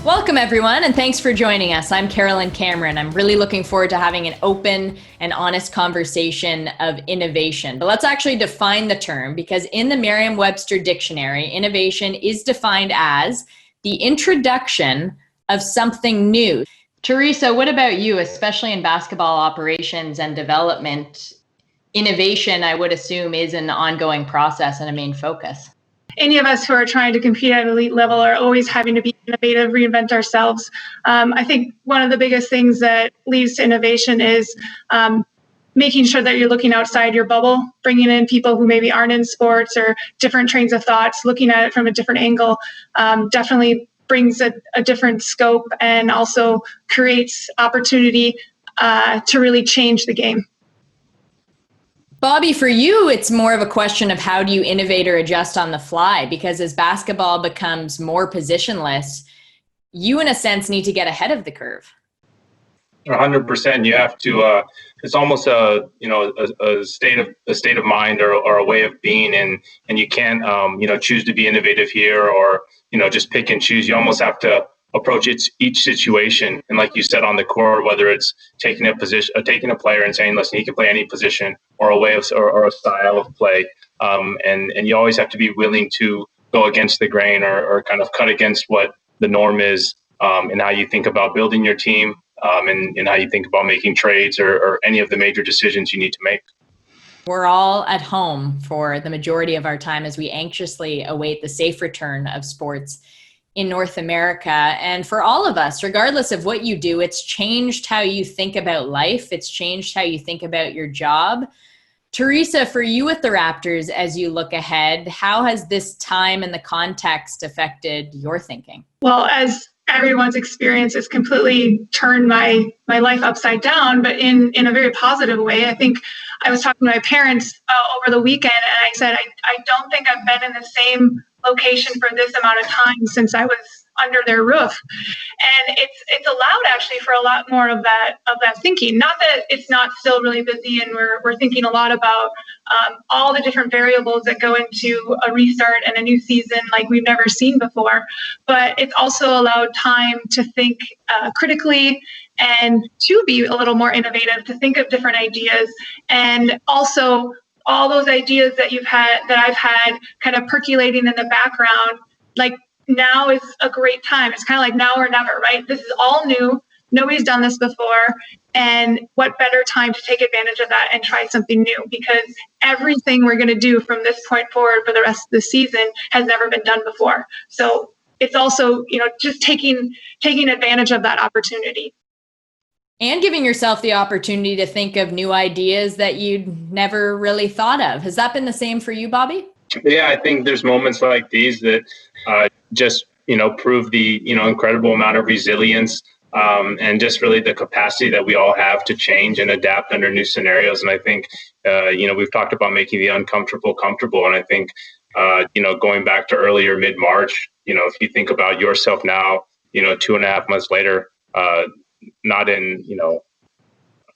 Welcome, everyone, and thanks for joining us. I'm Carolyn Cameron. I'm really looking forward to having an open and honest conversation of innovation. But let's actually define the term, because in the Merriam-Webster dictionary, innovation is defined as the introduction of something new. Teresa, what about you, especially in basketball operations and development? Innovation, I would assume, is an ongoing process and a main focus. Any of us who are trying to compete at elite level are always having to be innovative, reinvent ourselves. I think one of the biggest things that leads to innovation is making sure that you're looking outside your bubble, bringing in people who maybe aren't in sports or different trains of thoughts, looking at it from a different angle, definitely brings a different scope and also creates opportunity to really change the game. Bobby, for you, it's more of a question of how do you innovate or adjust on the fly? Because as basketball becomes more positionless, you, in a sense, need to get ahead of the curve. 100%. You have to. It's almost a state of mind or a way of being, and you can't choose to be innovative here or just pick and choose. You almost have to approach each situation, and like you said, on the court, whether it's taking a player and saying, listen, he can play any position, or a way of or a style of play, and you always have to be willing to go against the grain or kind of cut against what the norm is, and how you think about building your team, and how you think about making trades or any of the major decisions you need to make. We're all at home for the majority of our time as we anxiously await the safe return of sports in North America. And for all of us, regardless of what you do, it's changed how you think about life. It's changed how you think about your job. Teresa, for you with the Raptors, as you look ahead, how has this time and the context affected your thinking? Well, as everyone's experience has completely turned my life upside down, but in a very positive way. I think I was talking to my parents over the weekend, and I said, I don't think I've been in the same location for this amount of time since I was under their roof. And it's allowed actually for a lot more of that thinking. Not that it's not still really busy, and we're thinking a lot about all the different variables that go into a restart and a new season like we've never seen before. But it's also allowed time to think critically and to be a little more innovative, to think of different ideas, and also all those ideas that I've had kind of percolating in the background, like now is a great time. It's kind of like now or never, right? This is all new. Nobody's done this before. And what better time to take advantage of that and try something new? Because everything we're going to do from this point forward for the rest of the season has never been done before. So it's also, just taking advantage of that opportunity. And giving yourself the opportunity to think of new ideas that you'd never really thought of. Has that been the same for you, Bobby? Yeah, I think there's moments like these that just prove the incredible amount of resilience, and just really the capacity that we all have to change and adapt under new scenarios. And I think we've talked about making the uncomfortable comfortable. And I think going back to earlier mid-March, if you think about yourself now, 2.5 months later, not in,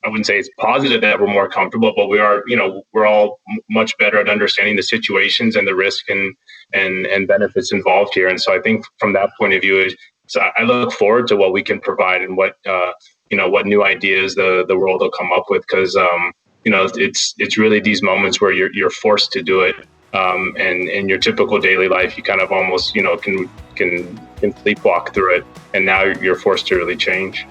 I wouldn't say it's positive that we're more comfortable, but we are, we're all much better at understanding the situations and the risk and benefits involved here. And so I think from that point of view, I look forward to what we can provide and what new ideas the world will come up with. Cause, it's really these moments where you're forced to do it. And in your typical daily life, you kind of almost, can sleepwalk through it. And now you're forced to really change.